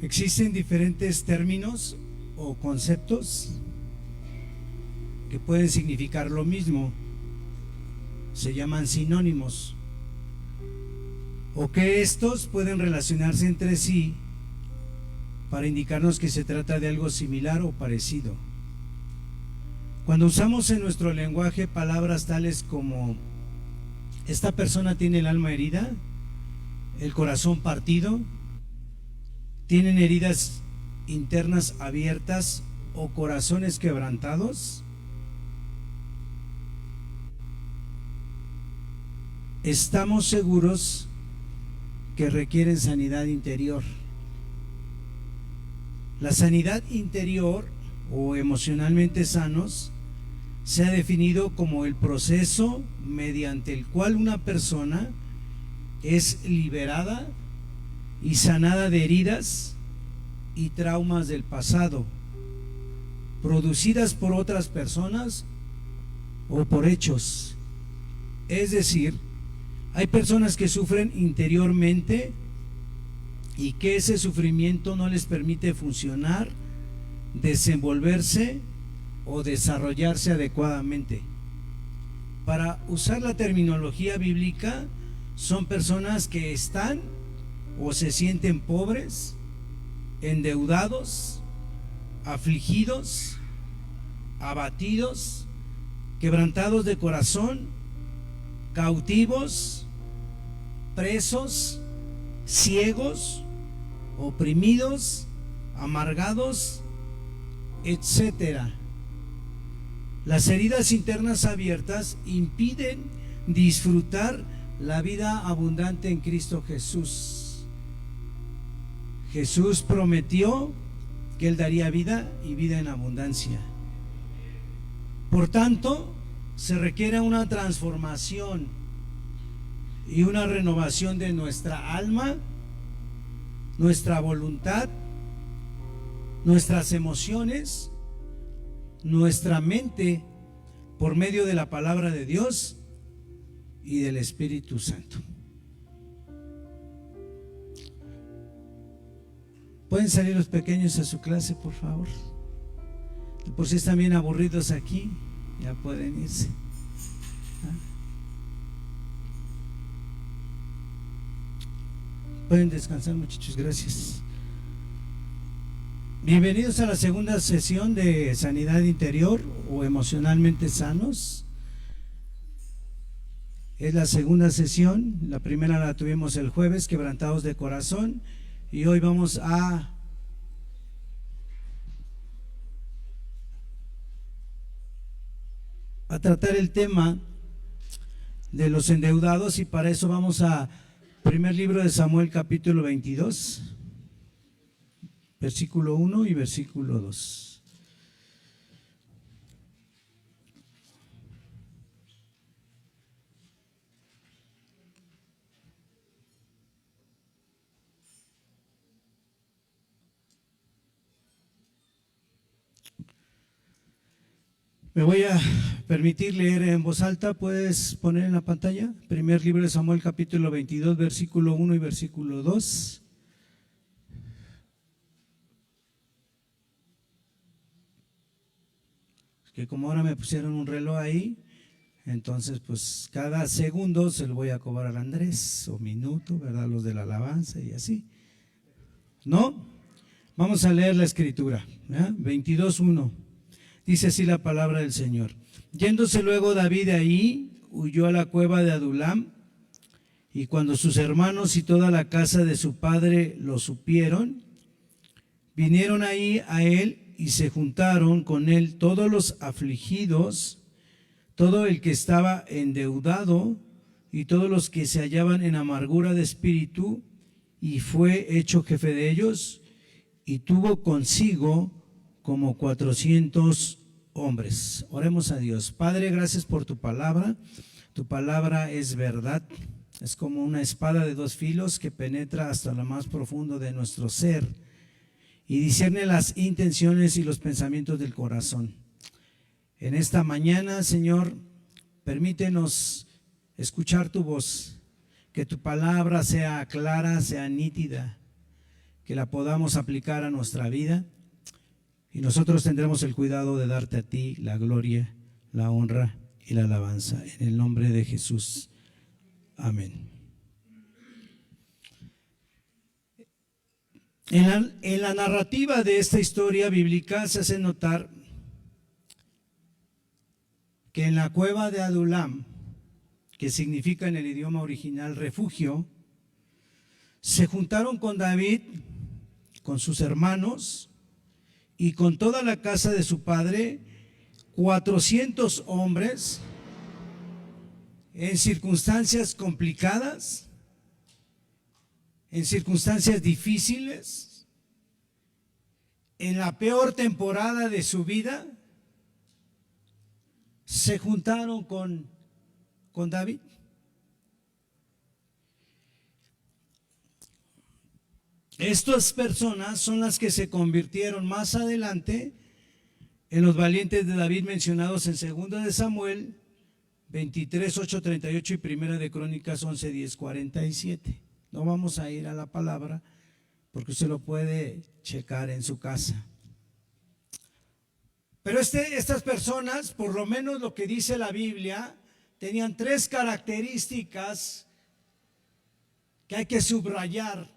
Existen diferentes términos o conceptos que pueden significar lo mismo, se llaman sinónimos, o que estos pueden relacionarse entre sí para indicarnos que se trata de algo similar o parecido. Cuando usamos en nuestro lenguaje palabras tales como esta persona tiene el alma herida, el corazón partido, tienen heridas internas abiertas o corazones quebrantados, estamos seguros que requieren sanidad interior. La sanidad interior o emocionalmente sanos se ha definido como el proceso mediante el cual una persona es liberada y sanada de heridas y traumas del pasado, producidas por otras personas o por hechos. Es decir, hay personas que sufren interiormente y que ese sufrimiento no les permite funcionar, desenvolverse o desarrollarse adecuadamente. Para usar la terminología bíblica, son personas que están o se sienten pobres, endeudados, afligidos, abatidos, quebrantados de corazón, cautivos, presos, ciegos, oprimidos, amargados, etcétera. Las heridas internas abiertas impiden disfrutar la vida abundante en Cristo Jesús. Jesús prometió que Él daría vida y vida en abundancia. Por tanto, se requiere una transformación y una renovación de nuestra alma, nuestra voluntad, nuestras emociones, nuestra mente, por medio de la palabra de Dios y del Espíritu Santo. ¿Pueden salir los pequeños a su clase, por favor? Por si están bien aburridos aquí, ya pueden irse. Pueden descansar, muchachos, gracias. Bienvenidos a la segunda sesión de Sanidad Interior o Emocionalmente Sanos. Es la segunda sesión, la primera la tuvimos el jueves, Quebrantados de Corazón, y hoy vamos a tratar el tema de los endeudados, y para eso vamos a primer libro de Samuel, capítulo 22, versículo 1 y versículo 2. Me voy a permitir leer en voz alta. ¿Puedes poner en la pantalla? Primer libro de Samuel, capítulo 22, versículo 1 y versículo 2. Que como ahora me pusieron un reloj ahí, entonces pues cada segundo se lo voy a cobrar a Andrés, o minuto, ¿verdad? Los de la alabanza y así. ¿No? Vamos a leer la escritura, 22:1. Dice así la palabra del Señor. Yéndose luego David de ahí, huyó a la cueva de Adulam, y cuando sus hermanos y toda la casa de su padre lo supieron, vinieron ahí a él y se juntaron con él todos los afligidos, todo el que estaba endeudado y todos los que se hallaban en amargura de espíritu, y fue hecho jefe de ellos, y tuvo consigo como 400 hombres. Oremos a Dios. Padre, gracias por tu palabra. Tu palabra es verdad. Es como una espada de dos filos que penetra hasta lo más profundo de nuestro ser y discierne las intenciones y los pensamientos del corazón. En esta mañana, Señor, permítenos escuchar tu voz, que tu palabra sea clara, sea nítida, que la podamos aplicar a nuestra vida y nosotros tendremos el cuidado de darte a ti la gloria, la honra y la alabanza. En el nombre de Jesús. Amén. En la narrativa de esta historia bíblica se hace notar que en la cueva de Adulam, que significa en el idioma original refugio, se juntaron con David, con sus hermanos y con toda la casa de su padre, 400 hombres en circunstancias complicadas, en circunstancias difíciles, en la peor temporada de su vida, se juntaron con David. Estas personas son las que se convirtieron más adelante en los valientes de David mencionados en 2 de Samuel 23, 8, 38 y 1 de Crónicas 11, 10, 47. No vamos a ir a la palabra porque usted lo puede checar en su casa. Pero estas personas, por lo menos lo que dice la Biblia, tenían 3 características que hay que subrayar.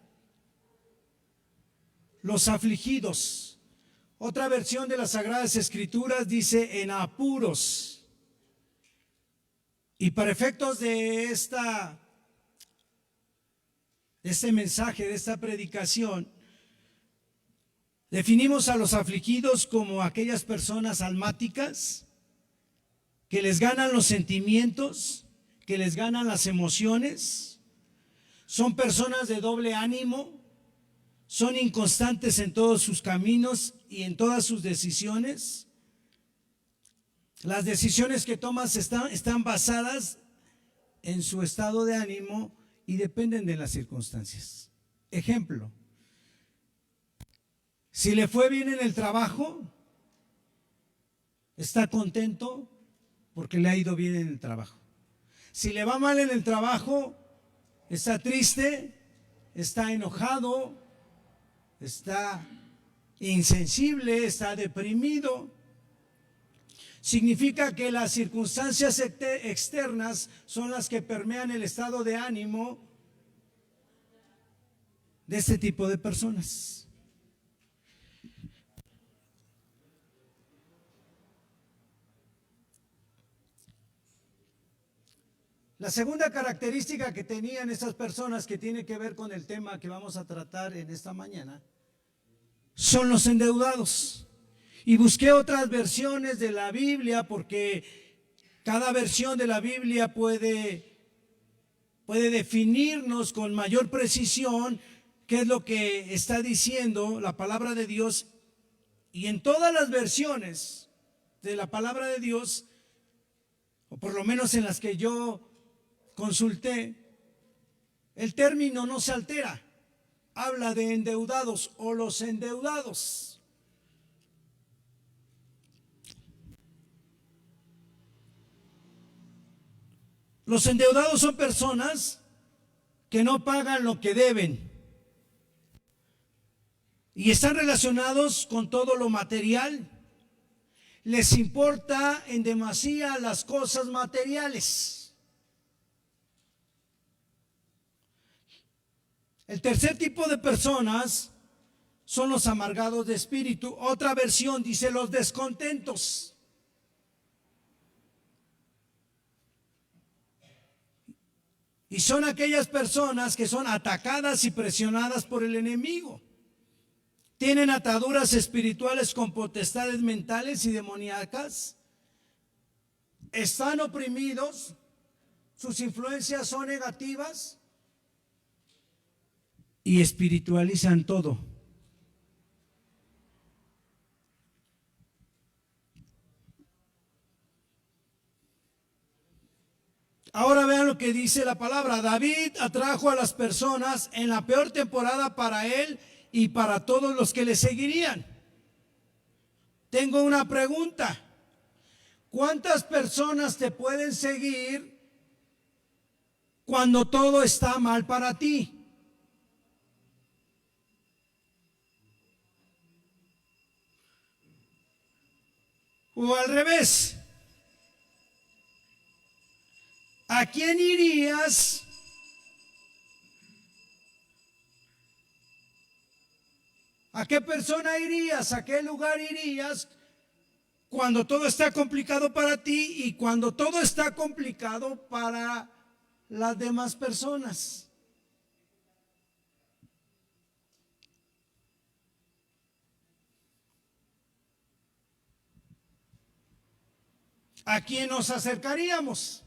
Los afligidos. Otra versión de las Sagradas Escrituras dice en apuros. Y para efectos de este mensaje, de esta predicación, definimos a los afligidos como aquellas personas almáticas que les ganan los sentimientos, que les ganan las emociones. Son personas de doble ánimo, son inconstantes en todos sus caminos y en todas sus decisiones. Las decisiones que toman están basadas en su estado de ánimo y dependen de las circunstancias. Ejemplo, si le fue bien en el trabajo, está contento porque le ha ido bien en el trabajo. Si le va mal en el trabajo, está triste, está enojado, está insensible, está deprimido. Significa que las circunstancias externas son las que permean el estado de ánimo de este tipo de personas. La segunda característica que tenían estas personas, que tiene que ver con el tema que vamos a tratar en esta mañana, son los endeudados. Y busqué otras versiones de la Biblia porque cada versión de la Biblia puede definirnos con mayor precisión qué es lo que está diciendo la palabra de Dios. Y en todas las versiones de la palabra de Dios, o por lo menos en las que yo consulté, el término no se altera. Habla de endeudados o los endeudados. Los endeudados son personas que no pagan lo que deben y están relacionados con todo lo material. Les importa en demasía las cosas materiales. El tercer tipo de personas son los amargados de espíritu. Otra versión dice los descontentos. Y son aquellas personas que son atacadas y presionadas por el enemigo. Tienen ataduras espirituales con potestades mentales y demoníacas. Están oprimidos. Sus influencias son negativas. Y espiritualizan todo. Ahora vean lo que dice la palabra. David atrajo a las personas en la peor temporada para él y para todos los que le seguirían. Tengo una pregunta. ¿Cuántas personas te pueden seguir cuando todo está mal para ti? O al revés, ¿a quién irías ¿a qué persona irías? ¿A qué lugar irías cuando todo está complicado para ti y cuando todo está complicado para las demás personas? ¿A quién nos acercaríamos?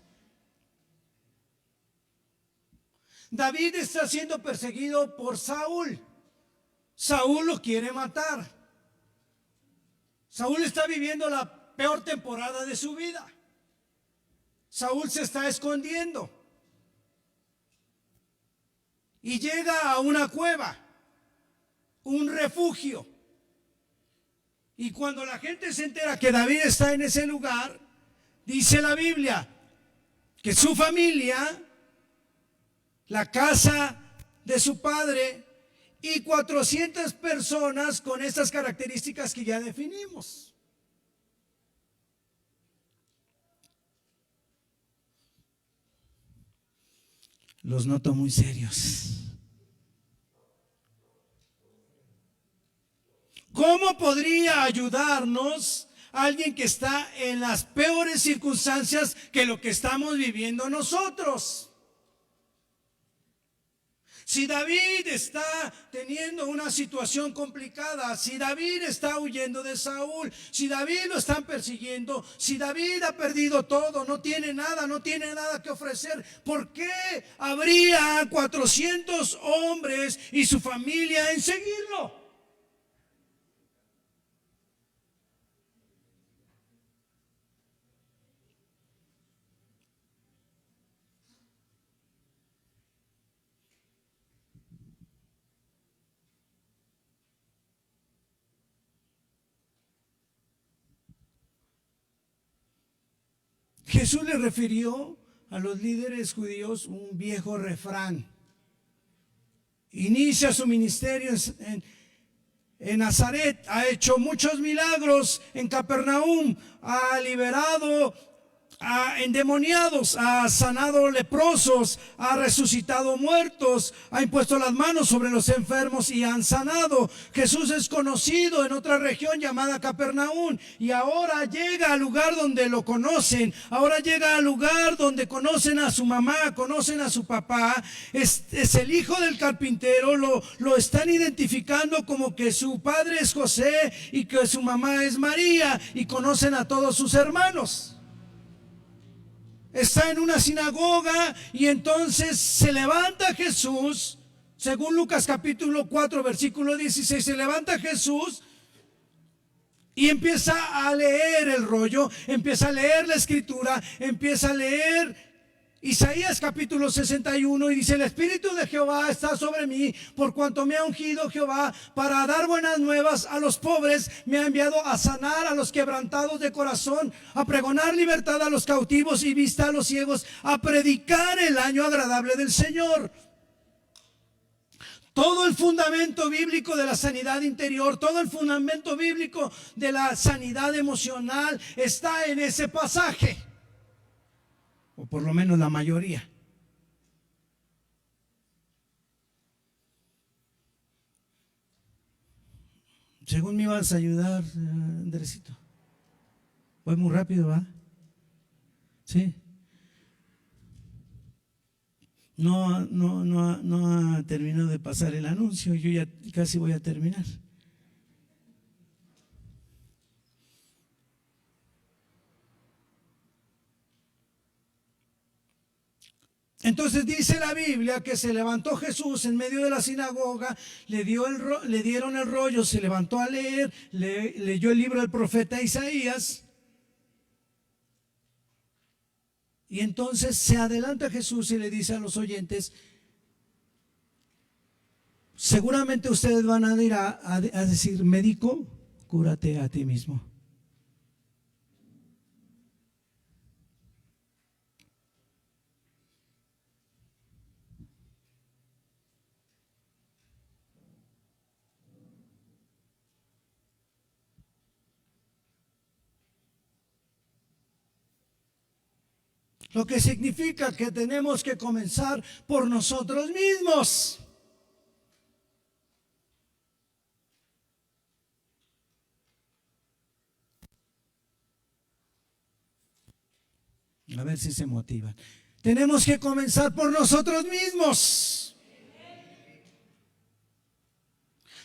David está siendo perseguido por Saúl. Saúl lo quiere matar. Saúl está viviendo la peor temporada de su vida. Saúl se está escondiendo y llega a una cueva, un refugio. Y cuando la gente se entera que David está en ese lugar, dice la Biblia que su familia, la casa de su padre y 400 personas con estas características que ya definimos. Los noto muy serios. ¿Cómo podría ayudarnos alguien que está en las peores circunstancias que lo que estamos viviendo nosotros? Si David está teniendo una situación complicada, si David está huyendo de Saúl, si David lo están persiguiendo, si David ha perdido todo, no tiene nada que ofrecer, ¿por qué habría 400 hombres y su familia en seguirlo? Jesús le refirió a los líderes judíos un viejo refrán. Inicia su ministerio en Nazaret, ha hecho muchos milagros en Capernaum, ha liberado a endemoniados, ha sanado leprosos, ha resucitado muertos, ha impuesto las manos sobre los enfermos y han sanado. Jesús es conocido en otra región llamada Capernaum y ahora llega al lugar donde lo conocen, ahora llega al lugar donde conocen a su mamá, conocen a su papá. Es el hijo del carpintero, lo están identificando como que su padre es José y que su mamá es María y conocen a todos sus hermanos. Está en una sinagoga y entonces se levanta Jesús, según Lucas capítulo 4 versículo 16, se levanta Jesús y empieza a leer el rollo, empieza a leer la escritura, empieza a leer Isaías capítulo 61 y dice: el Espíritu de Jehová está sobre mí, por cuanto me ha ungido Jehová para dar buenas nuevas a los pobres, me ha enviado a sanar a los quebrantados de corazón, a pregonar libertad a los cautivos y vista a los ciegos, a predicar el año agradable del Señor. Todo el fundamento bíblico de la sanidad interior, todo el fundamento bíblico de la sanidad emocional está en ese pasaje. O por lo menos la mayoría. Según me ibas a ayudar, Andresito. Voy muy rápido, ¿va? Sí. No ha terminado de pasar el anuncio. Yo ya casi voy a terminar. Entonces dice la Biblia que se levantó Jesús en medio de la sinagoga, le dieron el rollo, se levantó a leer, leyó el libro del profeta Isaías. Y entonces se adelanta Jesús y le dice a los oyentes: seguramente ustedes van a ir a decir, médico, cúrate a ti mismo. Lo que significa que tenemos que comenzar por nosotros mismos. A ver si se motivan. Tenemos que comenzar por nosotros mismos.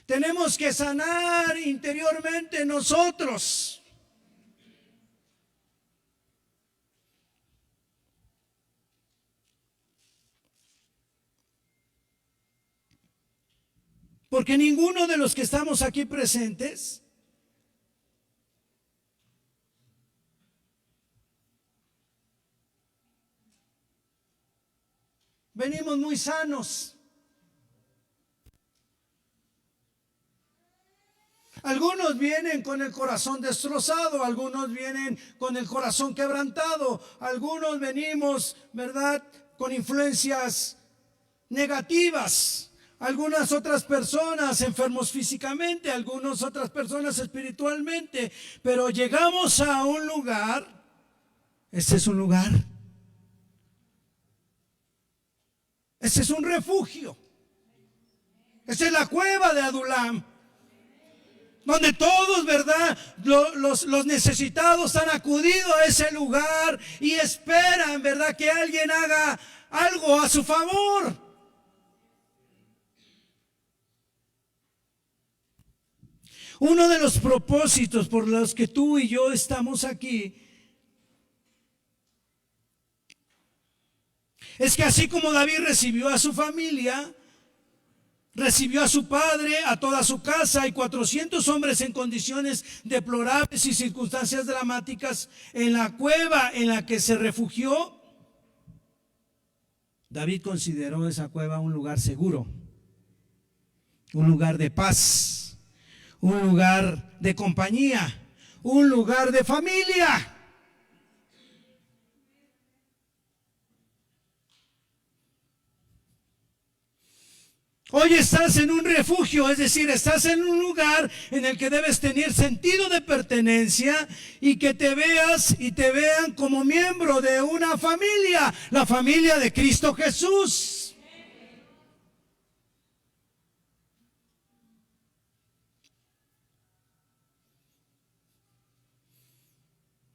Tenemos que sanar interiormente nosotros. Porque ninguno de los que estamos aquí presentes venimos muy sanos. Algunos vienen con el corazón destrozado, algunos vienen con el corazón quebrantado, algunos venimos, ¿verdad?, con influencias negativas. Algunas otras personas enfermos físicamente, algunas otras personas espiritualmente, pero llegamos a un lugar, este es un lugar, este es un refugio, esta es la cueva de Adulam, donde todos, ¿verdad?, los necesitados han acudido a ese lugar y esperan, ¿verdad?, que alguien haga algo a su favor. Uno de los propósitos por los que tú y yo estamos aquí es que así como David recibió a su familia, recibió a su padre, a toda su casa y 400 hombres en condiciones deplorables y circunstancias dramáticas en la cueva en la que se refugió, David consideró esa cueva un lugar seguro, un lugar de paz, un lugar de compañía, un lugar de familia. Hoy estás en un refugio, es decir, estás en un lugar en el que debes tener sentido de pertenencia y que te veas y te vean como miembro de una familia, la familia de Cristo Jesús.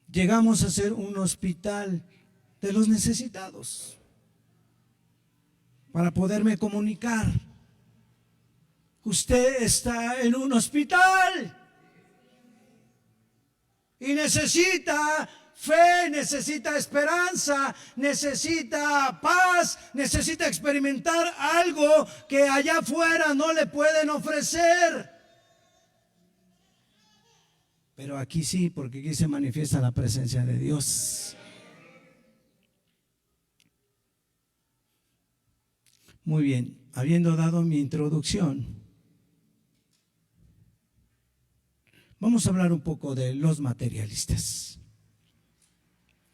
Llegamos a ser un hospital de los necesitados para poderme comunicar. Usted está en un hospital y necesita fe, necesita esperanza, necesita paz, necesita experimentar algo que allá afuera no le pueden ofrecer. Pero aquí sí, porque aquí se manifiesta la presencia de Dios. Muy bien, habiendo dado mi introducción, vamos a hablar un poco de los materialistas.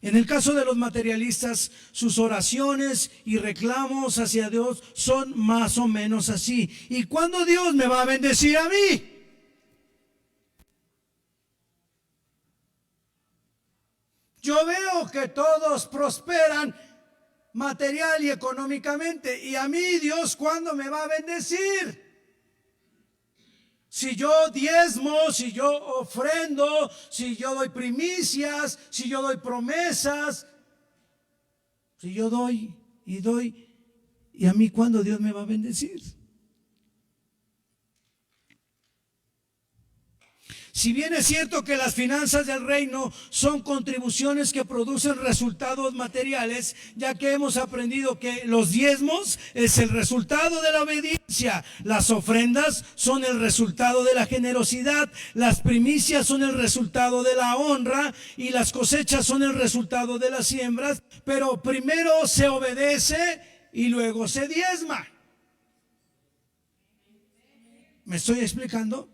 En el caso de los materialistas, sus oraciones y reclamos hacia Dios son más o menos así. ¿Y cuándo Dios me va a bendecir a mí? Yo veo que todos prosperan material y económicamente. ¿Y a mí Dios cuándo me va a bendecir? Si yo diezmo, si yo ofrendo, si yo doy primicias, si yo doy promesas, si yo doy, ¿y a mí cuándo Dios me va a bendecir? Si bien es cierto que las finanzas del reino son contribuciones que producen resultados materiales, ya que hemos aprendido que los diezmos es el resultado de la obediencia, las ofrendas son el resultado de la generosidad, las primicias son el resultado de la honra y las cosechas son el resultado de las siembras, pero primero se obedece y luego se diezma. ¿Me estoy explicando?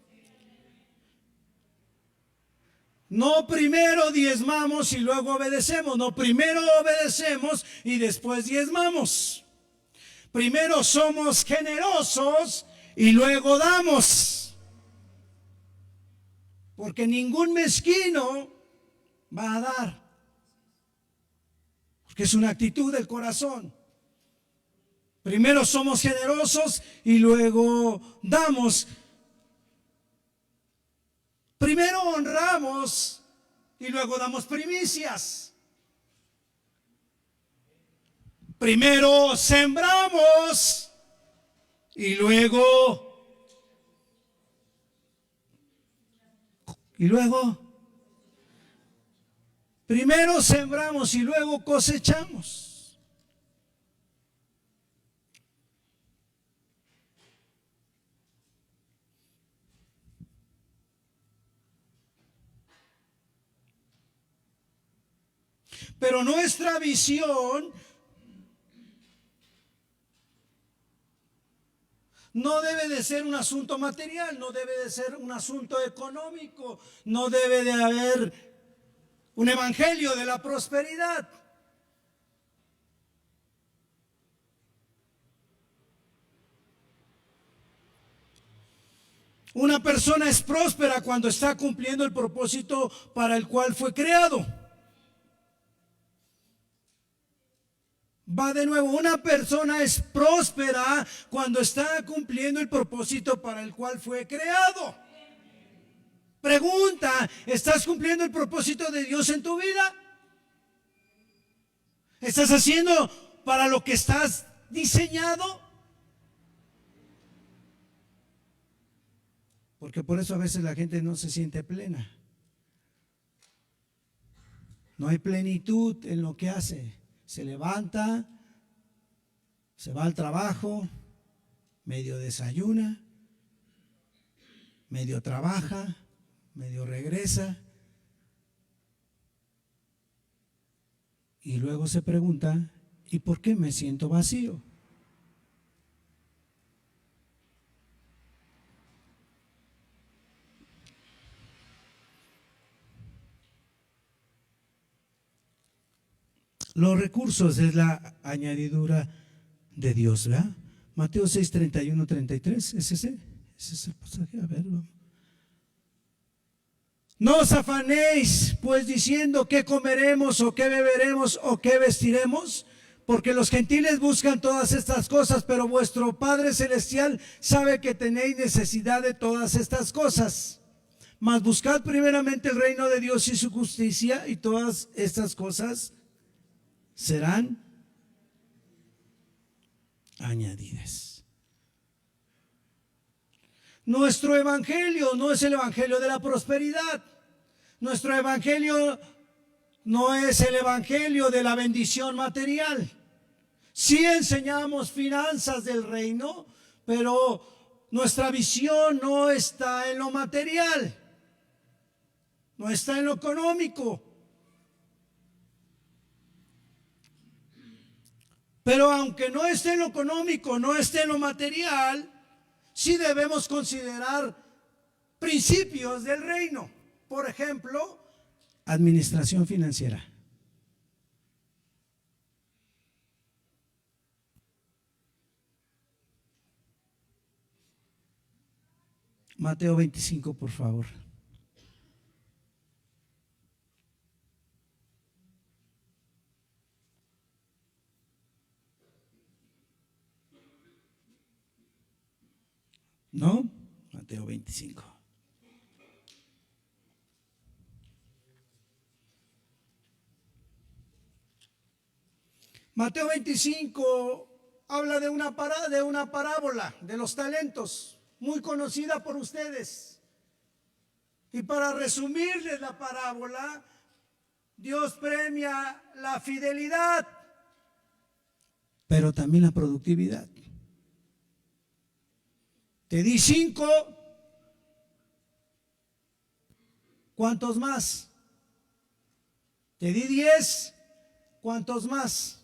No primero diezmamos y luego obedecemos, no, primero obedecemos y después diezmamos. Primero somos generosos y luego damos. Porque ningún mezquino va a dar. porque es una actitud del corazón. Primero somos generosos y luego damos. Primero honramos y luego damos primicias. Primero sembramos y luego primero sembramos y luego cosechamos. Pero nuestra visión no debe de ser un asunto material, no debe de ser un asunto económico, no debe de haber un evangelio de la prosperidad. Una persona es próspera cuando está cumpliendo el propósito para el cual fue creado. Va de nuevo, una persona es próspera cuando está cumpliendo el propósito para el cual fue creado. Pregunta, ¿estás cumpliendo el propósito de Dios en tu vida? ¿Estás haciendo para lo que estás diseñado? Porque por eso a veces la gente no se siente plena. No hay plenitud en lo que hace. Se levanta, se va al trabajo, medio desayuna, medio trabaja, medio regresa. Y luego se pregunta, ¿y por qué me siento vacío? Los recursos es la añadidura de Dios, ¿verdad? Mateo 6, 31, 33, ese es el pasaje, a ver, vamos. No os afanéis, pues diciendo qué comeremos o qué beberemos o qué vestiremos, porque los gentiles buscan todas estas cosas, pero vuestro Padre Celestial sabe que tenéis necesidad de todas estas cosas. Mas buscad primeramente el reino de Dios y su justicia, y todas estas cosas serán añadidas. Nuestro evangelio no es el evangelio de la prosperidad. Nuestro evangelio no es el evangelio de la bendición material. Sí enseñamos finanzas del reino, pero nuestra visión no está en lo material, no está en lo económico. Pero aunque no esté en lo económico, no esté en lo material, sí debemos considerar principios del reino. Por ejemplo, administración financiera. Mateo 25, por favor. ¿No? Mateo 25. Mateo 25 habla de una parábola de los talentos, muy conocida por ustedes. Y para resumirles la parábola, Dios premia la fidelidad, pero también la productividad. Te di 5, ¿cuántos más? Te di 10, ¿cuántos más?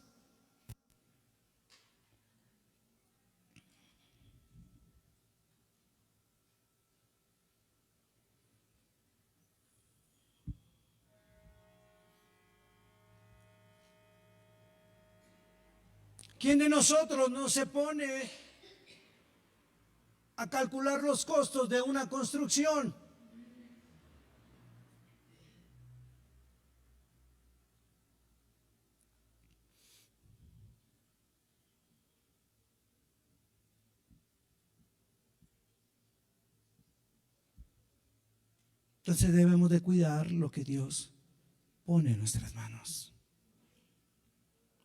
¿Quién de nosotros no se pone a calcular los costos de una construcción? Entonces debemos de cuidar lo que Dios pone en nuestras manos.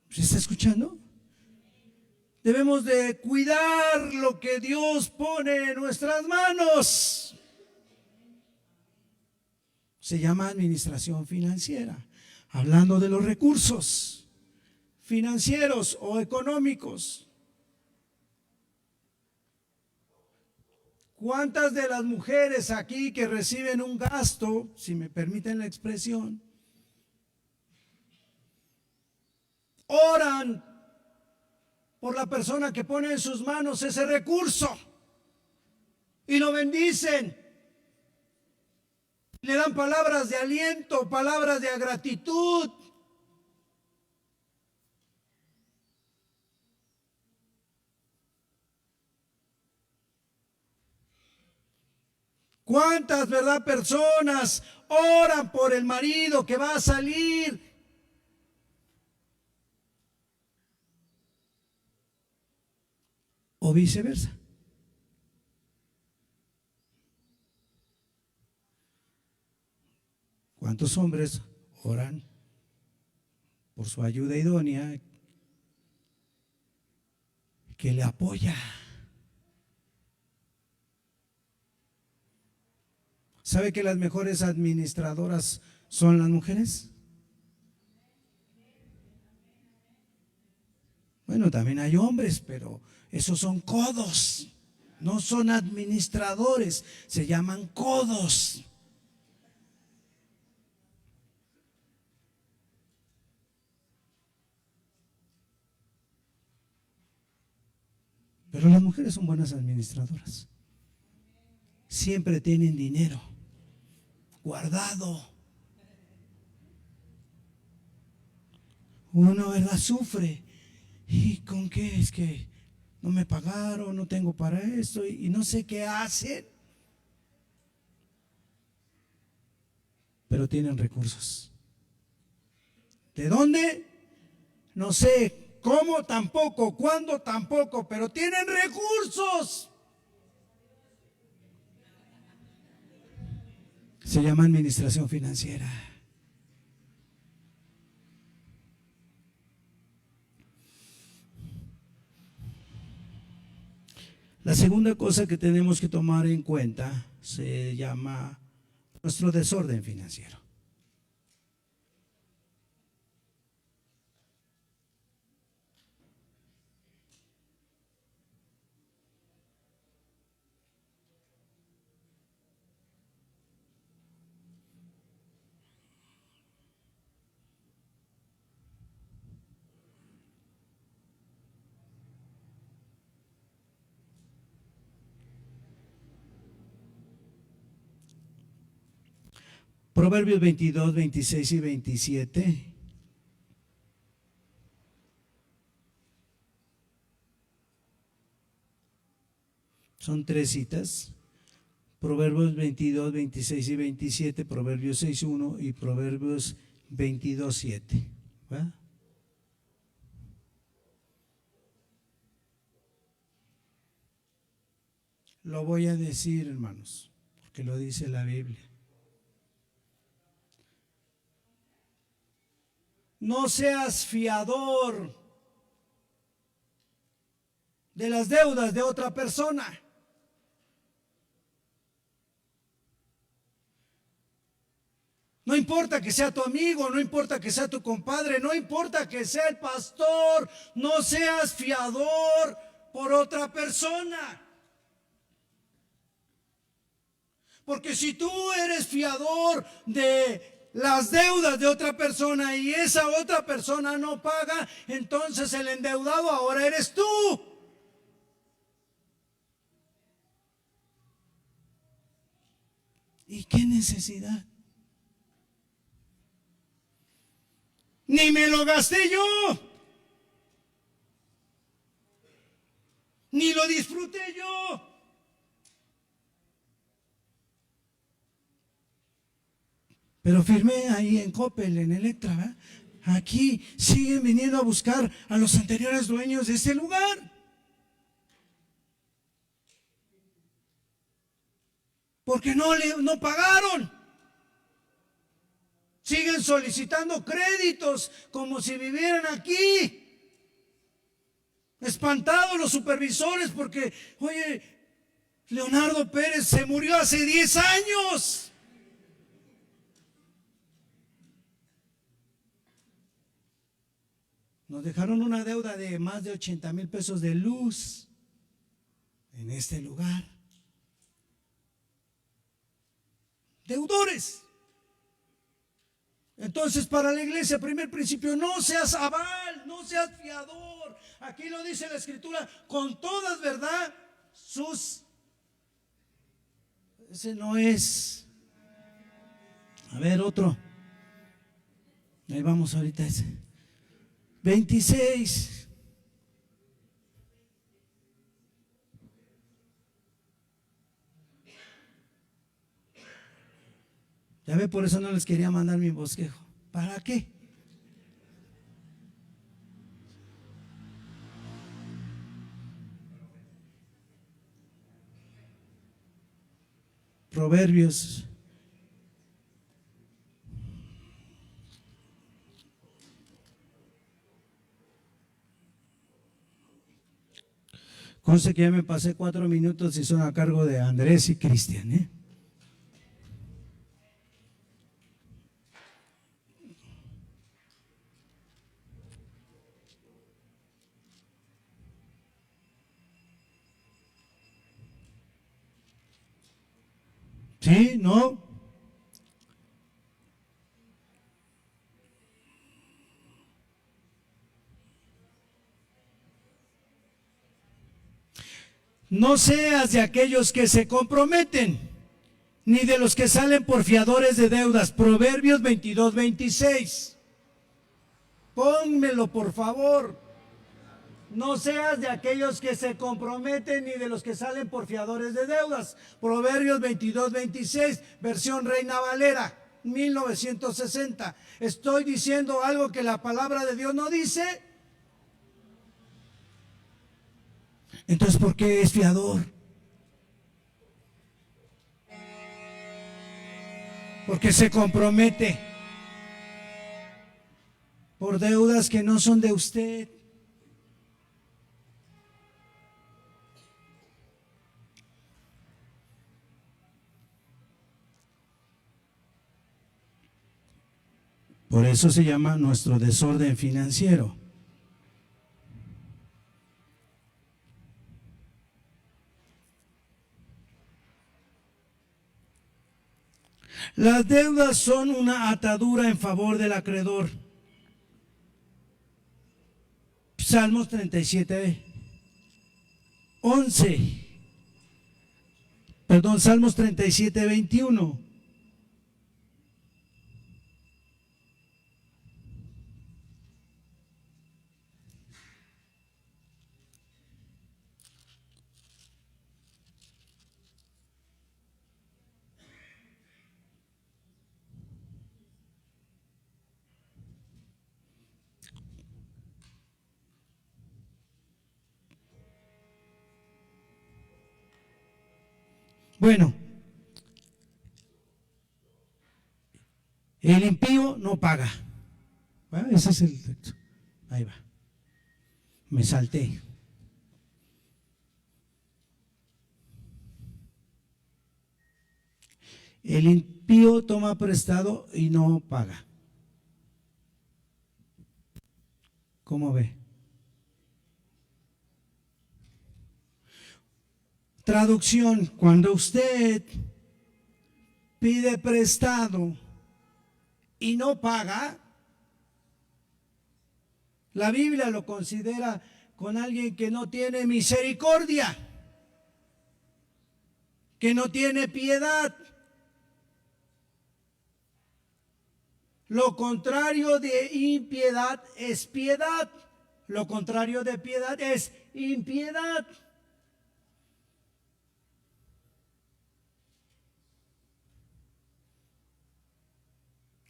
¿Se está escuchando? Debemos de cuidar lo que Dios pone en nuestras manos. Se llama administración financiera, hablando de los recursos financieros o económicos. ¿Cuántas de las mujeres aquí que reciben un gasto, si me permiten la expresión, oran por la persona que pone en sus manos ese recurso y lo bendicen? Le dan palabras de aliento, palabras de gratitud. ¿Cuántas, verdad, personas oran por el marido que va a salir? O viceversa. ¿Cuántos hombres oran por su ayuda idónea que le apoya? ¿Sabe que las mejores administradoras son las mujeres? Bueno, también hay hombres, pero esos son codos, no son administradores, se llaman codos. Pero las mujeres son buenas administradoras. Siempre tienen dinero guardado. Uno, ¿verdad?, sufre. ¿Y con qué? Es que no me pagaron, no tengo para esto y no sé qué hacen. Pero tienen recursos. ¿De dónde? No sé. ¿Cómo? Tampoco. ¿Cuándo? Tampoco. Pero tienen recursos. Se llama administración financiera. La segunda cosa que tenemos que tomar en cuenta se llama nuestro desorden financiero. Proverbios 22, 26 y 27. Son tres citas. Proverbios 22, 26 y 27, Proverbios 6, 1 y Proverbios 22, 7. ¿Va? Lo voy a decir, hermanos, porque lo dice la Biblia. No seas fiador de las deudas de otra persona. No importa que sea tu amigo, no importa que sea tu compadre, no importa que sea el pastor, no seas fiador por otra persona. Porque si tú eres fiador de las deudas de otra persona y esa otra persona no paga, entonces el endeudado ahora eres tú. ¿Y qué necesidad? Ni me lo gasté yo, ni lo disfruté yo. Pero firmé ahí en Coppel, en Electra, ¿verdad? Aquí siguen viniendo a buscar a los anteriores dueños de este lugar. Porque no pagaron. Siguen solicitando créditos como si vivieran aquí. Espantados los supervisores porque, oye, Leonardo Pérez se murió hace 10 años. Nos dejaron una deuda de más de 80,000 pesos de luz en este lugar. Deudores. Entonces, para la iglesia, primer principio, no seas aval, no seas fiador. Aquí lo dice la Escritura, con todas, ¿verdad? Ese no es. A ver, otro. Ahí vamos ahorita ese. 26. Ya ve, por eso no les quería mandar mi bosquejo. ¿Para qué? Proverbios. Conste que ya me pasé 4 minutos y son a cargo de Andrés y Cristian, ¿eh? ¿Sí? ¿No? No seas de aquellos que se comprometen, ni de los que salen por fiadores de deudas. Proverbios 22:26. Pónmelo, por favor. No seas de aquellos que se comprometen, ni de los que salen por fiadores de deudas. Proverbios 22:26, versión Reina Valera, 1960. ¿Estoy diciendo algo que la palabra de Dios no dice? Entonces, ¿por qué es fiador? Porque se compromete por deudas que no son de usted. Por eso se llama nuestro desorden financiero. Las deudas son una atadura en favor del acreedor. Salmos 37, 11. Perdón, Salmos 37, 21. Bueno, el impío no paga. ¿Va? Ese es el texto. Ahí va. Me salté. El impío toma prestado y no paga. ¿Cómo ve? Traducción: cuando usted pide prestado y no paga, la Biblia lo considera con alguien que no tiene misericordia, que no tiene piedad. Lo contrario de impiedad es piedad. Lo contrario de piedad es impiedad.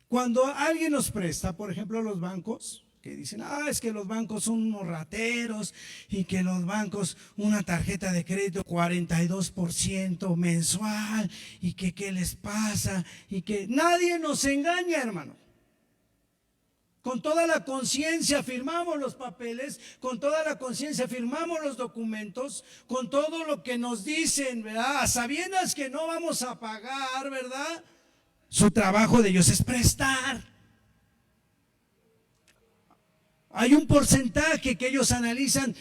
Cuando alguien nos presta, por ejemplo, los bancos, que dicen, es que los bancos son unos rateros y que los bancos, una tarjeta de crédito 42% mensual y que qué les pasa y que nadie nos engaña, hermano. Con toda la conciencia firmamos los papeles, con toda la conciencia firmamos los documentos, con todo lo que nos dicen, ¿verdad? A sabiendas que no vamos a pagar, ¿verdad? Su trabajo de ellos es prestar. Hay un porcentaje que ellos analizan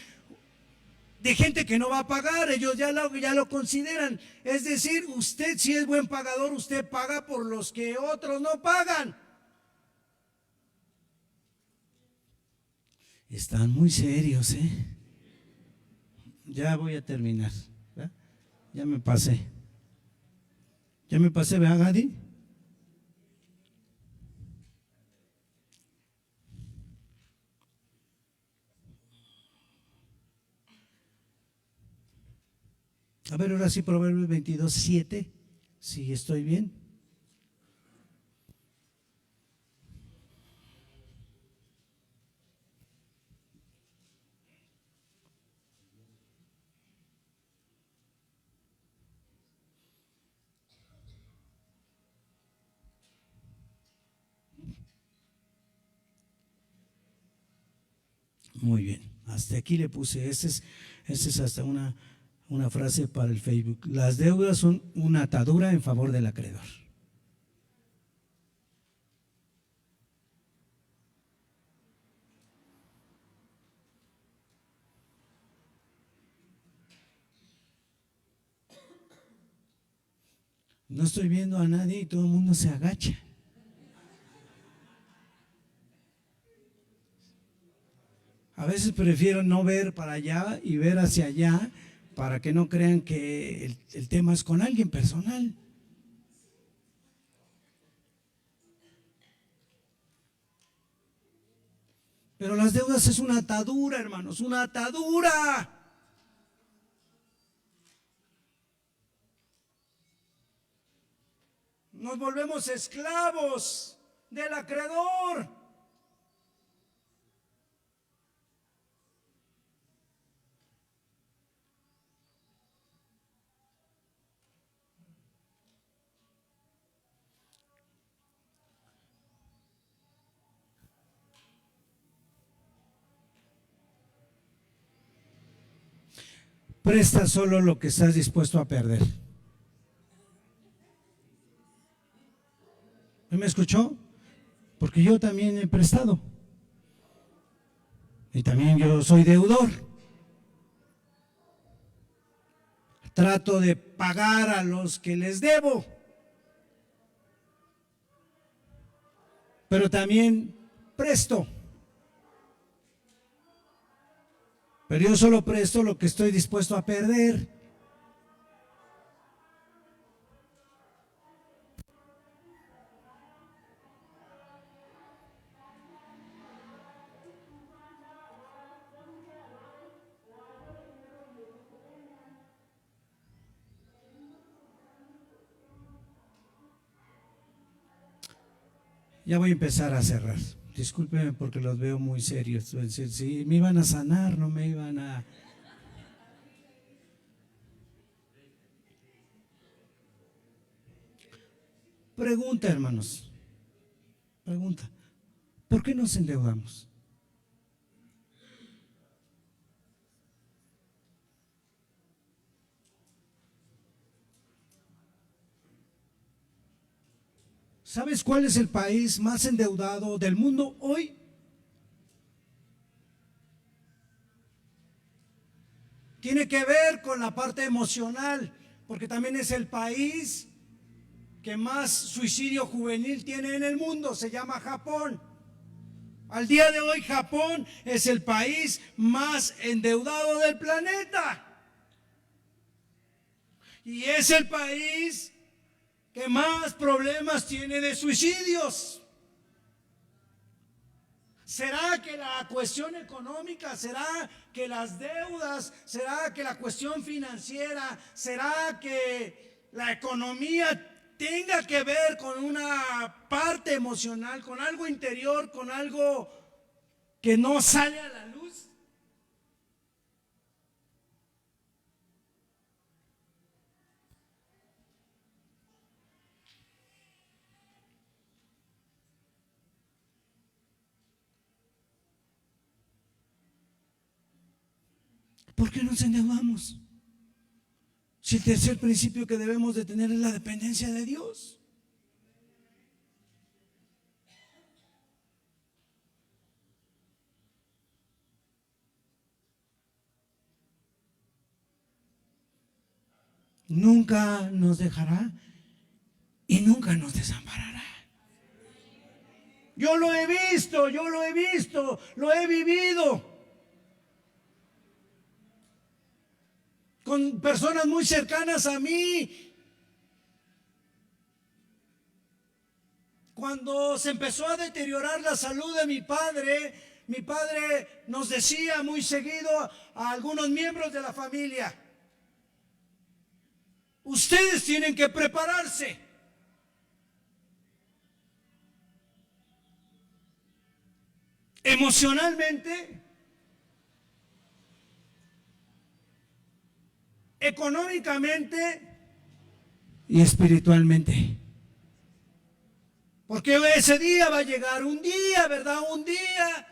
de gente que no va a pagar, ellos ya lo consideran. Es decir, usted si es buen pagador, usted paga por los que otros no pagan. Están muy serios, ¿eh? Ya voy a terminar, ¿verdad? Ya me pasé. Ya me pasé, ¿verdad, Gadi? A ver, ahora sí, Proverbios 22:7. Si estoy bien. Muy bien. Hasta aquí le puse. Esa es hasta una frase para el Facebook. Las deudas son una atadura en favor del acreedor. No estoy viendo a nadie y todo el mundo se agacha. A veces prefiero no ver para allá y ver hacia allá para que no crean que el tema es con alguien personal. Pero las deudas es una atadura, hermanos, una atadura. Nos volvemos esclavos del acreedor. Presta solo lo que estás dispuesto a perder. ¿Me escuchó? Porque yo también he prestado. Y también yo soy deudor. Trato de pagar a los que les debo. Pero también presto. Pero yo solo presto lo que estoy dispuesto a perder. Ya voy a empezar a cerrar. Discúlpenme porque los veo muy serios. Si me iban a sanar, no me iban a... Pregunta, hermanos. Pregunta. ¿Por qué nos endeudamos? ¿Sabes cuál es el país más endeudado del mundo hoy? Tiene que ver con la parte emocional, porque también es el país que más suicidio juvenil tiene en el mundo, se llama Japón. Al día de hoy Japón es el país más endeudado del planeta. Y es el país que más problemas tiene de suicidios. ¿Será que la cuestión económica, será que las deudas, será que la cuestión financiera, será que la economía tenga que ver con una parte emocional, con algo interior, con algo que no sale a la luz? ¿Por qué nos endeudamos? Si el tercer principio que debemos de tener es la dependencia de Dios. Nunca nos dejará y nunca nos desamparará. Yo lo he visto, lo he vivido con personas muy cercanas a mí. Cuando se empezó a deteriorar la salud de mi padre nos decía muy seguido a algunos miembros de la familia: ustedes tienen que prepararse. Emocionalmente, económicamente y espiritualmente. Porque ese día va a llegar, un día, ¿verdad? Un día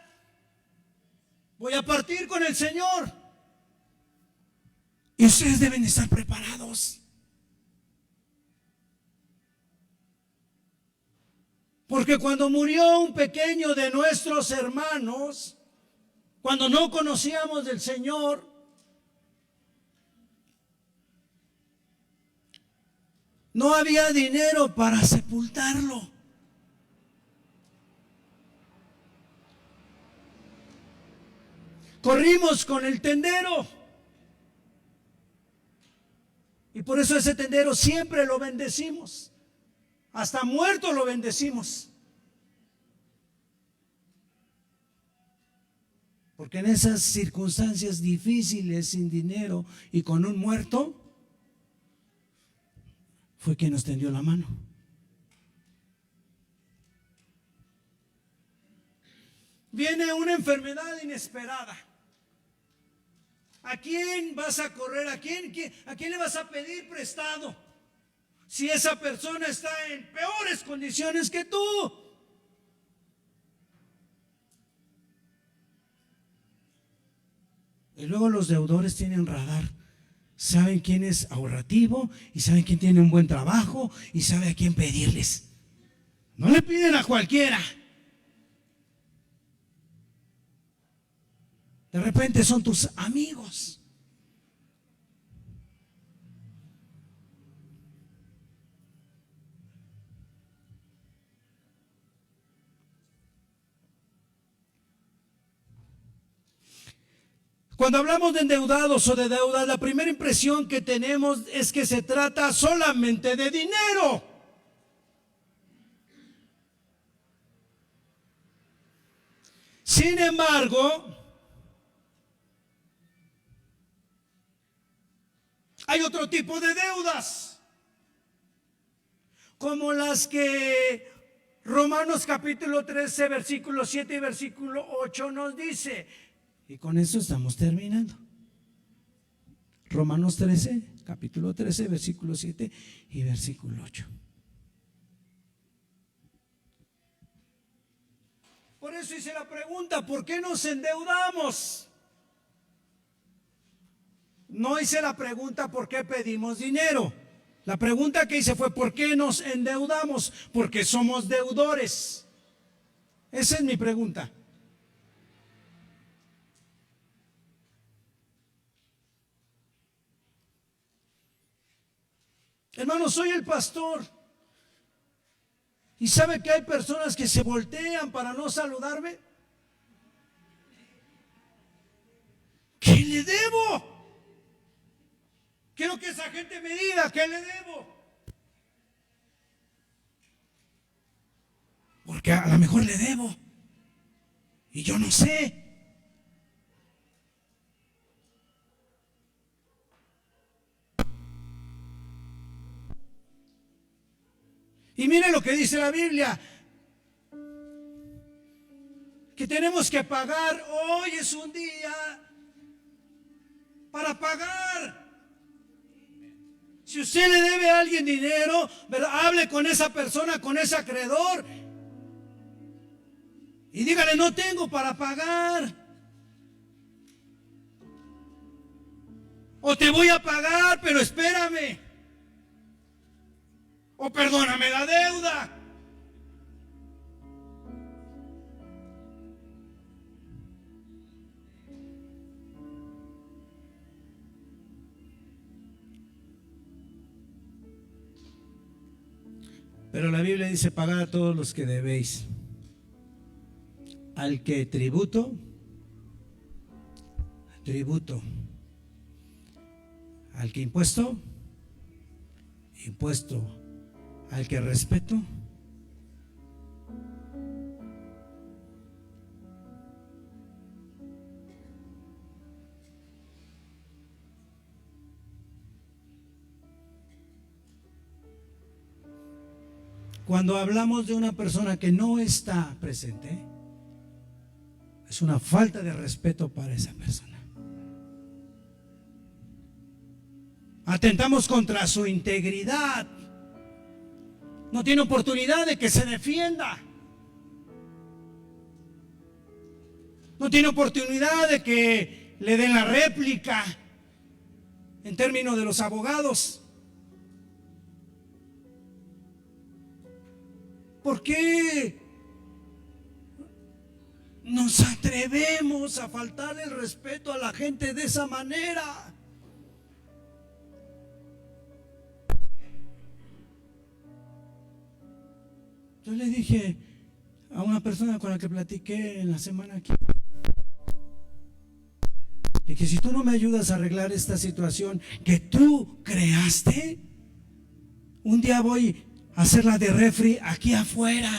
voy a partir con el Señor. Y ustedes deben estar preparados. Porque cuando murió un pequeño de nuestros hermanos, cuando no conocíamos del Señor, no había dinero para sepultarlo. Corrimos con el tendero. Y por eso ese tendero siempre lo bendecimos. Hasta muerto lo bendecimos. Porque en esas circunstancias difíciles, sin dinero y con un muerto, fue quien nos tendió la mano. Viene una enfermedad inesperada. ¿A quién vas a correr? ¿A quién le vas a pedir prestado? Si esa persona está en peores condiciones que tú. Y luego los deudores tienen radar. Saben quién es ahorrativo y saben quién tiene un buen trabajo y saben a quién pedirles. No le piden a cualquiera. De repente son tus amigos. Cuando hablamos de endeudados o de deudas, la primera impresión que tenemos es que se trata solamente de dinero. Sin embargo, hay otro tipo de deudas, como las que Romanos capítulo 13, versículo 7 y versículo 8 nos dice. Y con eso estamos terminando. Romanos 13, capítulo 13, versículo 7 y versículo 8. Por eso hice la pregunta: ¿por qué nos endeudamos? No hice la pregunta ¿por qué pedimos dinero? La pregunta que hice fue ¿por qué nos endeudamos? Porque somos deudores. Esa es mi pregunta. Hermano, soy el pastor. ¿Y sabe que hay personas que se voltean para no saludarme? ¿Qué le debo? Quiero que esa gente me diga ¿qué le debo? Porque a lo mejor le debo y yo no sé. Y mire lo que dice la Biblia, que tenemos que pagar. Hoy es un día para pagar. Si usted le debe a alguien dinero, ¿verdad? Hable con esa persona, con ese acreedor, y dígale: no tengo para pagar. O te voy a pagar, pero espérame. O perdóname la deuda. Pero la Biblia dice: pagad a todos los que debéis. Al que tributo, tributo. Al que impuesto, impuesto. Al que respeto, cuando hablamos de una persona que no está presente, es una falta de respeto para esa persona. Atentamos contra su integridad. No tiene oportunidad de que se defienda. No tiene oportunidad de que le den la réplica en términos de los abogados. ¿Por qué nos atrevemos a faltar el respeto a la gente de esa manera? Yo le dije a una persona con la que platiqué en la semana aquí, le dije: si tú no me ayudas a arreglar esta situación que tú creaste, un día voy a hacerla de refri aquí afuera,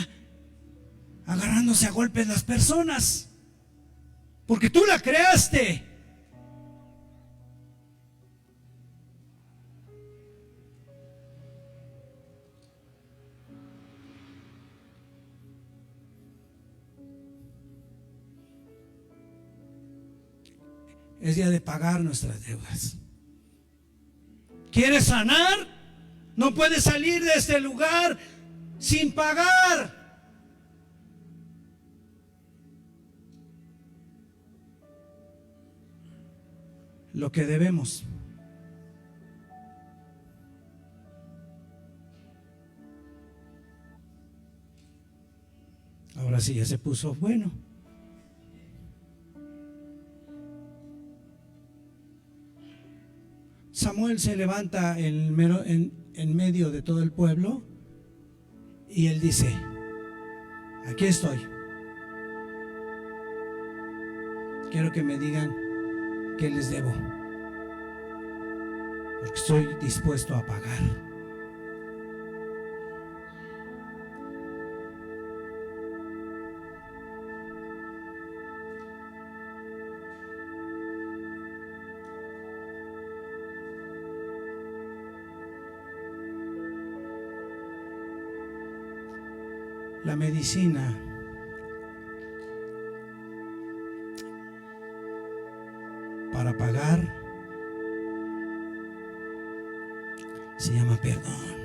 agarrándose a golpes las personas, porque tú la creaste. Es día de pagar nuestras deudas. ¿Quieres sanar? No puedes salir de este lugar sin pagar. Lo que debemos. Ahora sí ya se puso bueno. Samuel se levanta en medio de todo el pueblo y él dice: aquí estoy. Quiero que me digan qué les debo, porque estoy dispuesto a pagar. La medicina para pagar se llama perdón.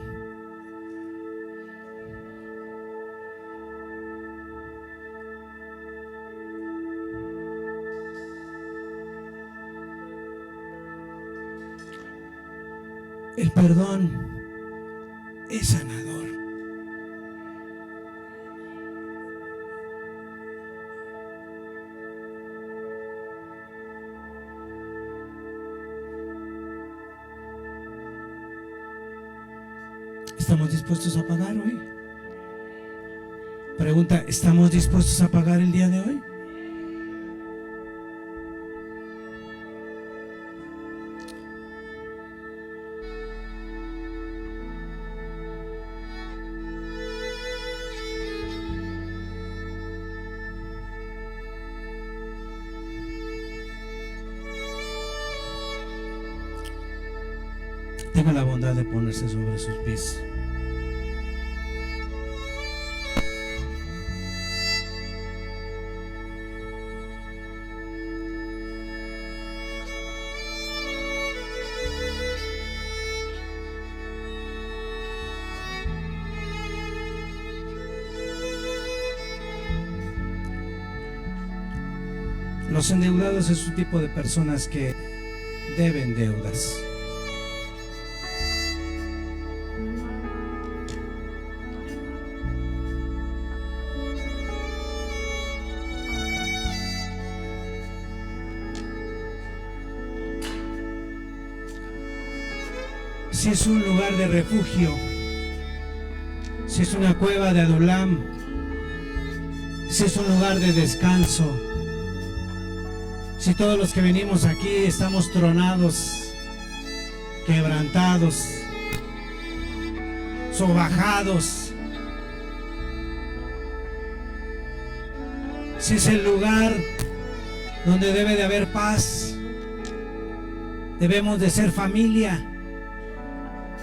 El perdón es sanador. ¿Estamos dispuestos a pagar hoy? Pregunta: ¿estamos dispuestos a pagar el día de hoy? Tenga la bondad de ponerse sobre sus pies. Los endeudados es un tipo de personas que deben deudas. Si es un lugar de refugio, si es una cueva de Adulam, si es un lugar de descanso, si todos los que venimos aquí estamos tronados, quebrantados, sobajados, si es el lugar donde debe de haber paz, debemos de ser familia,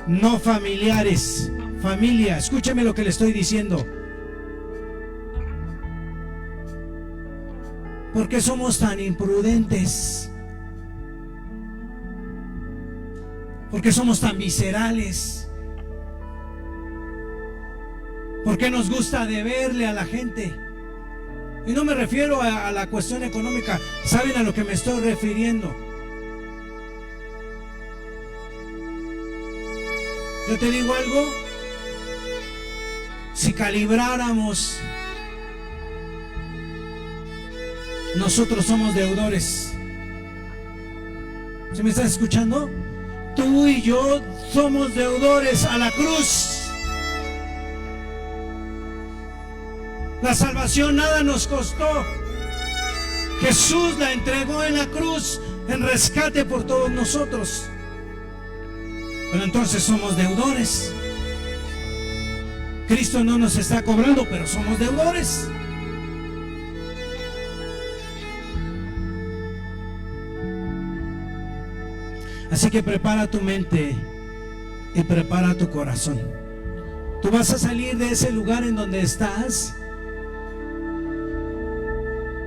no familiares, familia. Escúcheme lo que le estoy diciendo. ¿Por qué somos tan imprudentes? ¿Por qué somos tan viscerales? ¿Por qué nos gusta deberle a la gente? Y no me refiero a la cuestión económica. ¿Saben a lo que me estoy refiriendo? Yo te digo algo. Si calibráramos, nosotros somos deudores. ¿Sí me estás escuchando? Tú y yo somos deudores a la cruz. La salvación nada nos costó. Jesús la entregó en la cruz en rescate por todos nosotros. Pero entonces somos deudores. Cristo no nos está cobrando, pero somos deudores. Así que prepara tu mente y prepara tu corazón. Tú vas a salir de ese lugar en donde estás,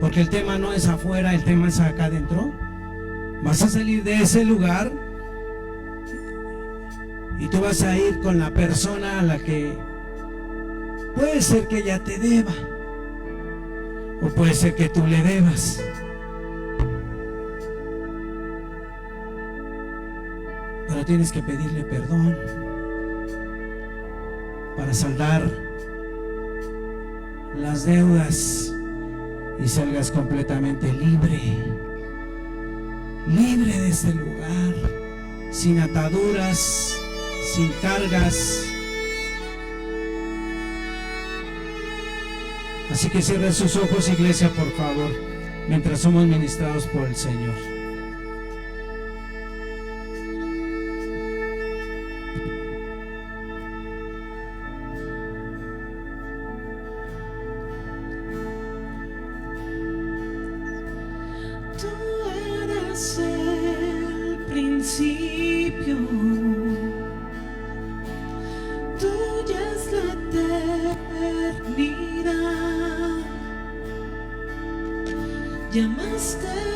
porque el tema no es afuera, el tema es acá adentro. Vas a salir de ese lugar y tú vas a ir con la persona a la que puede ser que ella te deba, o puede ser que tú le debas. Pero tienes que pedirle perdón para saldar las deudas y salgas completamente libre, libre de este lugar, sin ataduras, sin cargas. Así que cierre sus ojos, iglesia, por favor, mientras somos ministrados por el Señor. Tú eres el principio, tuya es la eternidad. Llamaste